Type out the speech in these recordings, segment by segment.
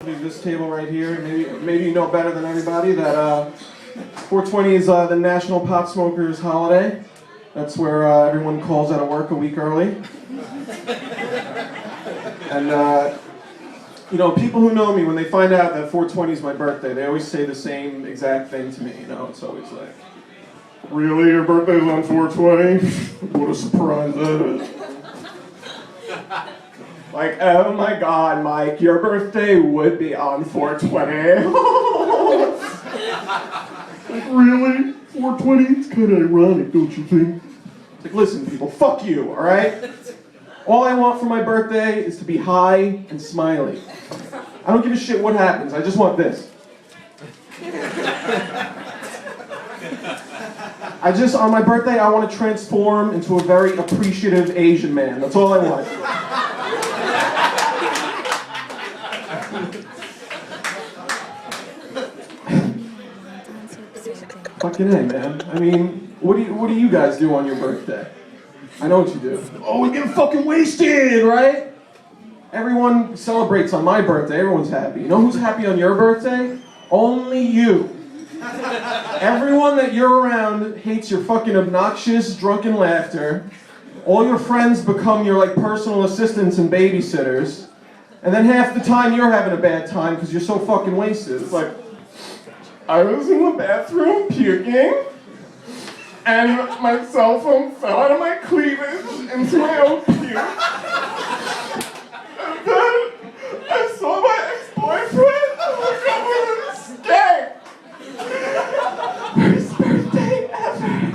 leave this table right here. Maybe you know better than everybody that 420 is the National Pot Smokers holiday. That's where everyone calls out of work a week early. And you know, people who know me, when they find out that 420 is my birthday, they always say the same exact thing to me. You know, it's always like, "Really, your birthday's on 420? What a surprise that is." Like, oh my God, Mike, your birthday would be on 420. Like, really? 420? It's kind of ironic, don't you think? It's like, listen, people, fuck you, all right? All I want for my birthday is to be high and smiley. I don't give a shit what happens, I just want this. On my birthday, I want to transform into a very appreciative Asian man. That's all I want. Fucking A, man. I mean, what do you guys do on your birthday? I know what you do. Oh, we get fucking wasted, right? Everyone celebrates on my birthday. Everyone's happy. You know who's happy on your birthday? Only you. Everyone that you're around hates your fucking obnoxious, drunken laughter. All your friends become your like personal assistants and babysitters. And then half the time you're having a bad time because you're so fucking wasted. It's like, I was in the bathroom puking, and my cell phone fell out of my cleavage into my own puke. And then I saw my ex-boyfriend, and I got with his Worst birthday ever.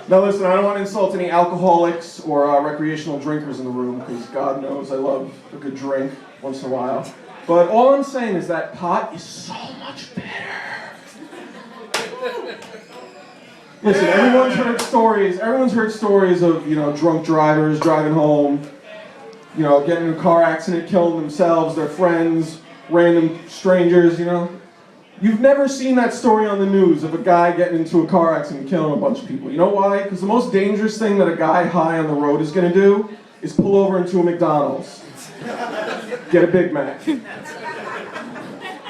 Now listen, I don't want to insult any alcoholics or recreational drinkers in the room, because God knows I love a good drink once in a while. But all I'm saying is that pot is so much better. Listen, everyone's heard stories of, you know, drunk drivers driving home, you know, getting in a car accident, killing themselves, their friends, random strangers, you know. You've never seen that story on the news of a guy getting into a car accident and killing a bunch of people. You know why? Because the most dangerous thing that a guy high on the road is going to do is pull over into a McDonald's. Get a Big Mac.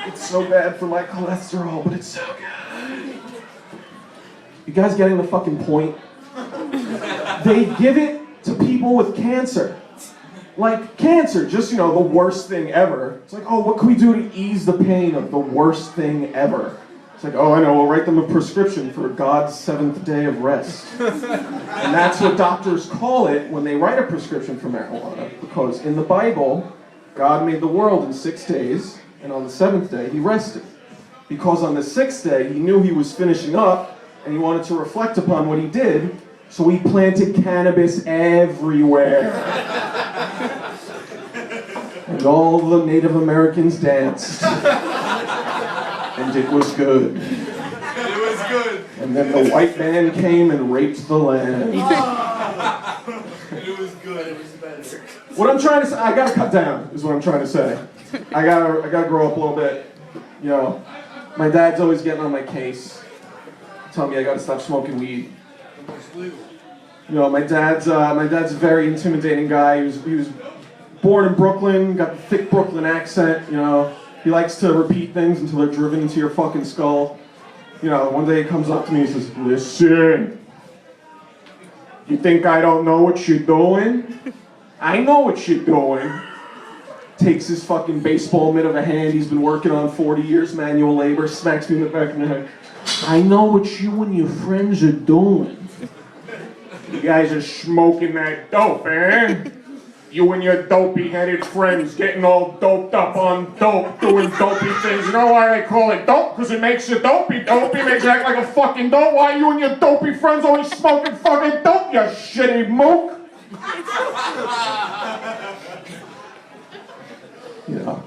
It's so bad for my cholesterol, but it's so good. You guys getting the fucking point? They give it to people with cancer. Like, cancer, just, you know, the worst thing ever. It's like, oh, what can we do to ease the pain of the worst thing ever? It's like, oh, I know, we'll write them a prescription for God's seventh day of rest. And that's what doctors call it when they write a prescription for marijuana. Because in the Bible, God made the world in 6 days, and on the seventh day, he rested. Because on the sixth day, he knew he was finishing up, and he wanted to reflect upon what he did, so he planted cannabis everywhere. And all the Native Americans danced. And it was good. It was good. And then the white man came and raped the land. It was good. It was better. What I'm trying to say, I gotta cut down, is what I'm trying to say. I gotta grow up a little bit. You know, my dad's always getting on my case, telling me I gotta stop smoking weed. You know, my dad's a very intimidating guy. He was born in Brooklyn, got the thick Brooklyn accent, you know. He likes to repeat things until they're driven into your fucking skull. You know, one day he comes up to me and says, "Listen, you think I don't know what you're doing? I know what you're doing." Takes his fucking baseball mitt of a hand he's been working on 40 years, manual labor, smacks me in the back of the head. "I know what you and your friends are doing. You guys are smoking that dope, eh? You and your dopey-headed friends getting all doped up on dope, doing dopey things. You know why they call it dope? Because it makes you dopey. Dopey makes you act like a fucking dope. Why you and your dopey friends always smoking fucking dope, you shitty mook?" You know,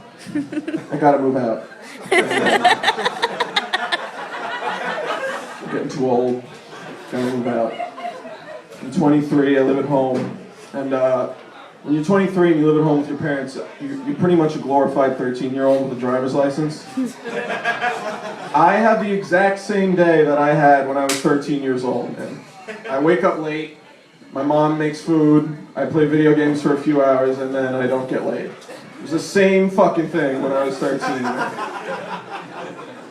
I gotta move out. I'm getting too old. Gotta move out. I'm 23, I live at home. And when you're 23 and you live at home with your parents, you're pretty much a glorified 13-year-old with a driver's license. I have the exact same day that I had when I was 13 years old, man. I wake up late, my mom makes food, I play video games for a few hours, and then I don't get laid. It was the same fucking thing when I was 13.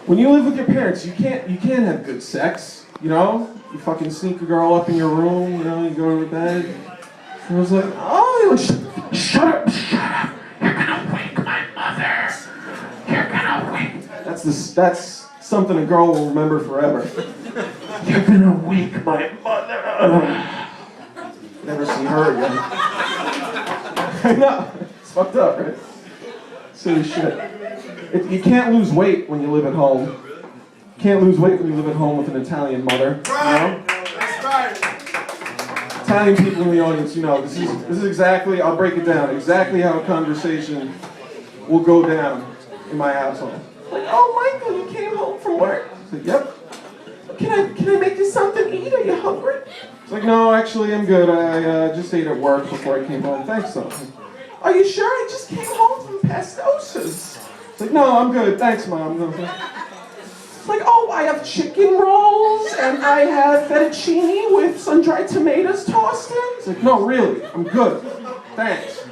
When you live with your parents, you can't have good sex, you know? You fucking sneak a girl up in your room, you know, you go to bed. And I was like, oh, shut up. You're gonna wake my mother. You're gonna wake. That's something a girl will remember forever. You're gonna wake my mother. Never see her again. I know. It's fucked up, right? Silly shit. You can't lose weight when you live at home. You can't lose weight when you live at home with an Italian mother. You know? That's right. Italian people in the audience, you know, this is exactly, I'll break it down, exactly how a conversation will go down in my household. Like, oh, Michael, you came home from work? It's like, yep. Can I make you something to eat? Are you hungry? It's like, no, actually, I'm good. I just ate at work before I came home. Thanks, though. Are you sure? I just came home from Pastosas. It's like, no, I'm good. Thanks, Mom. No. It's like, oh, I have chicken rolls, and I have fettuccine with sun-dried tomatoes tossed in. It's like, no, really, I'm good. Thanks.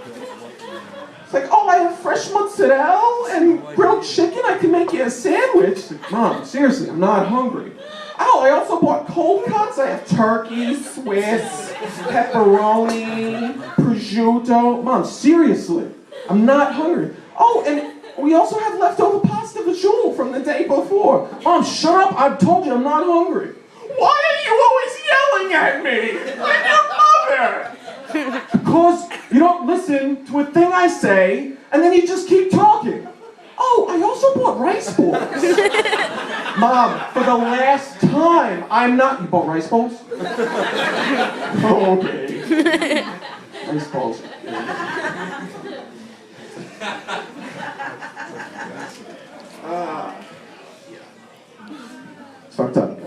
It's like, oh, I have fresh mozzarella and grilled chicken. I can make you a sandwich. It's like, Mom, seriously, I'm not hungry. Oh, I also bought cold cuts. I have turkey, Swiss, pepperoni, prosciutto. Mom, seriously, I'm not hungry. Oh, and we also have leftover pasta visual from the day before. Mom, shut up. I've told you I'm not hungry. Why are you always yelling at me? I'm your mother. Because you don't listen to a thing I say, and then you just keep talking. Oh, I also bought rice balls. Mom, for the last time, I'm not... You bought rice balls? Oh, okay. Rice balls. It's fucked up.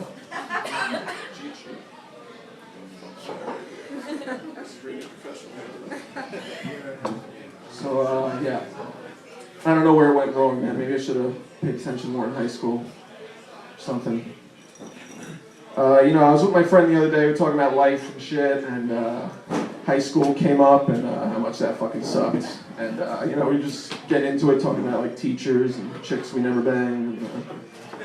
So, yeah. I don't know where it went wrong, man. Maybe I should have paid attention more in high school. Or something. You know, I was with my friend the other day, we were talking about life and shit, and high school came up, and how much that fucking sucked. And, you know, we just get into it, talking about, like, teachers and chicks we never banged. And,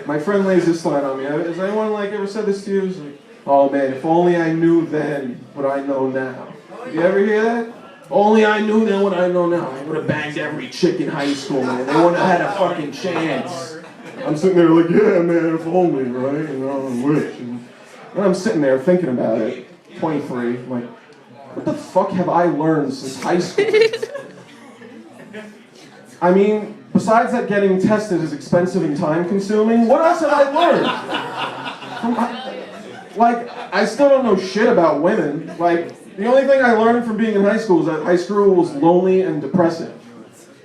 my friend lays this line on me. Has anyone, like, ever said this to you? It's like, oh, man, if only I knew then what I know now. You ever hear that? Only I knew then what I know now. I would have banged every chick in high school, man. They wouldn't have had a fucking chance. I'm sitting there like, yeah, man, if only, right? You know, I wish. And I'm sitting there thinking about it, 23. I'm like, what the fuck have I learned since high school? I mean, besides that getting tested is expensive and time-consuming, what else have I learned? Like, I still don't know shit about women. Like, the only thing I learned from being in high school is that high school was lonely and depressing.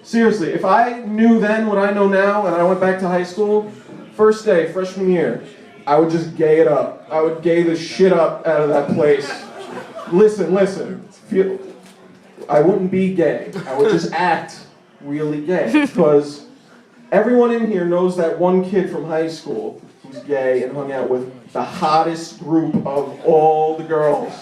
Seriously, if I knew then what I know now and I went back to high school, first day, freshman year, I would just gay it up. I would gay the shit up out of that place. Listen. I wouldn't be gay. I would just act really gay. Because everyone in here knows that one kid from high school who's gay and hung out with the hottest group of all the girls.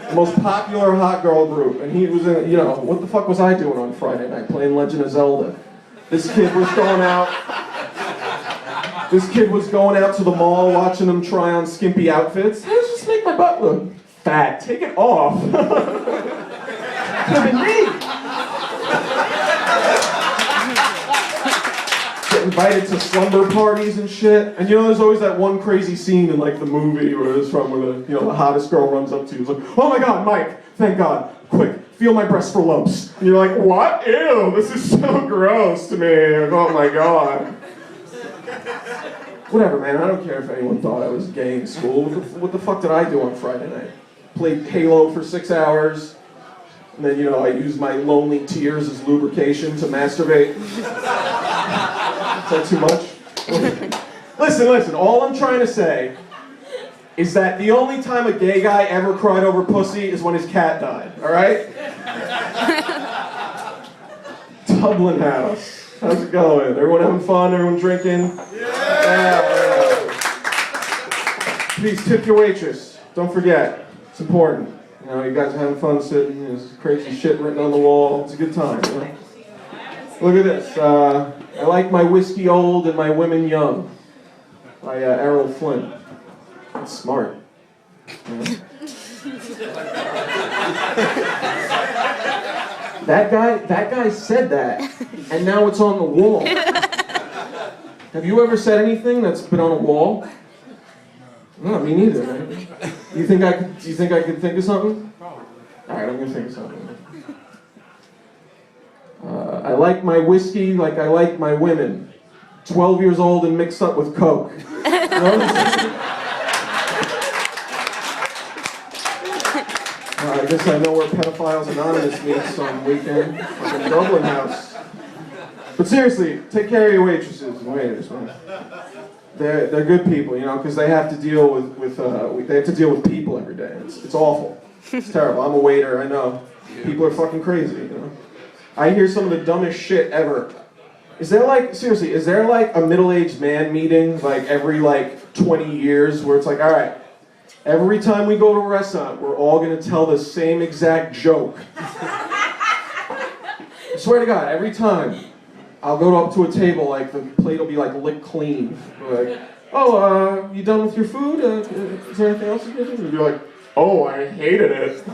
The most popular hot girl group. And he was in, you know, what the fuck was I doing on Friday night? Playing Legend of Zelda. This kid was going out to the mall watching them try on skimpy outfits. How does this make my butt look fat? Take it off. Could have been me. Get invited to slumber parties and shit. And you know, there's always that one crazy scene in like the movie where it's from where the, you know, the hottest girl runs up to you. It's like, oh my God, Mike, thank God, quick, feel my breasts for lumps. And you're like, what? Ew, this is so gross to me. Oh my God. Whatever, man, I don't care if anyone thought I was gay in school. What the fuck did I do on Friday night? Played Halo for 6 hours. And then, you know, I used my lonely tears as lubrication to masturbate. Is that too much? Listen, all I'm trying to say is that the only time a gay guy ever cried over pussy is when his cat died, alright? Dublin house. How's it going? Everyone having fun? Everyone drinking? Yeah. Please tip your waitress. Don't forget. It's important. You know, you guys are having fun sitting. There's crazy shit written on the wall. It's a good time. You know? Look at this. I like my whiskey old and my women young. By Errol Flynn. That's smart. Yeah. That guy said that, and now it's on the wall. Have you ever said anything that's been on a wall? No, me neither, man. Do you think I could think of something? All right, I'm gonna think of something. I like my whiskey like I like my women. 12 years old and mixed up with Coke. I guess I know where Pedophiles Anonymous meets on weekend. Like in Dublin house. But seriously, take care of your waitresses and waiters, man. They're good people, you know, because they have to deal with people every day. It's awful. It's terrible. I'm a waiter, I know. People are fucking crazy, you know. I hear some of the dumbest shit ever. Is there like a middle-aged man meeting like every 20 years where it's like, all right, every time we go to a restaurant, we're all gonna tell the same exact joke. I swear to God, every time I'll go up to a table, like the plate will be like licked clean. Like, oh, you done with your food? Is there anything else you can do? And you're like, oh, I hated it.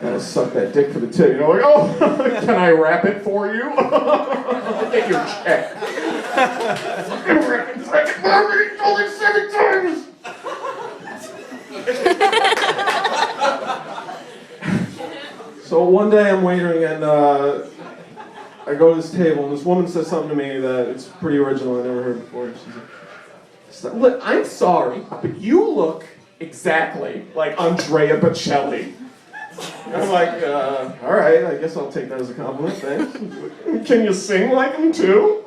Gotta suck that dick for the tip. You know, like, oh, can I wrap it for you? Get your check. Fucking wrap it. I told it 7 times. So one day I'm waitering and I go to this table and this woman says something to me that it's pretty original. I never heard before. She's like, look, I'm sorry, but you look exactly like Andrea Bocelli. And I'm like, all right, I guess I'll take that as a compliment, thanks. Can you sing like him too?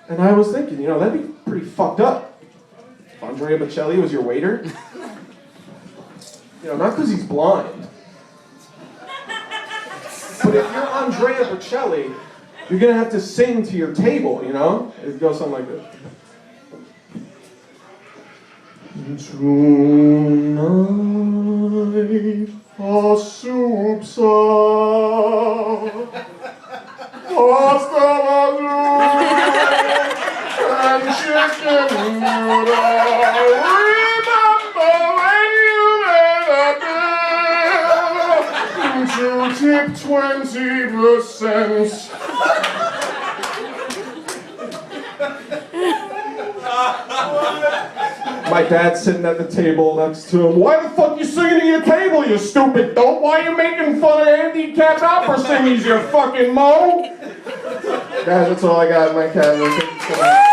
And I was thinking, you know, that'd be pretty fucked up. If Andrea Bocelli was your waiter. You know, not because he's blind. But if you're Andrea Bocelli, you're gonna have to sing to your table, you know? It goes something like this. Tonight, a soup's pasta and chicken noodle. Remember when you made a bill to tip 20%. My dad's sitting at the table next to him. Why the fuck you singing at your table, you stupid dope? Why are you making fun of handicapped opera singers, you fucking mo? Guys, that's all I got in my cabinet.